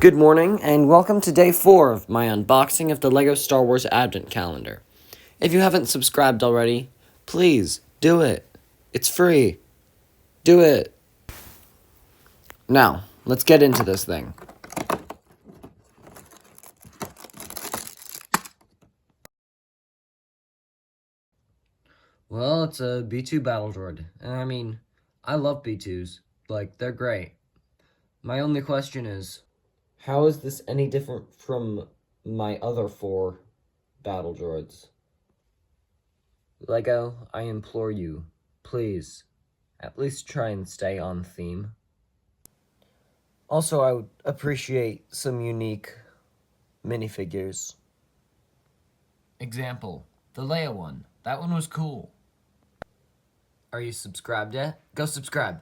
Good morning, and welcome to day 4 of my unboxing of the LEGO Star Wars Advent Calendar. If you haven't subscribed already, please do it. It's free. Do it. Now, let's get into this thing. Well, it's a B2 battle droid, and I mean, I love B2s. Like, they're great. My only question is, how is this any different from my other 4 battle droids? LEGO, I implore you, please, at least try and stay on theme. Also, I would appreciate some unique minifigures. Example, the Leia one. That one was cool. Are you subscribed yet? Go subscribe.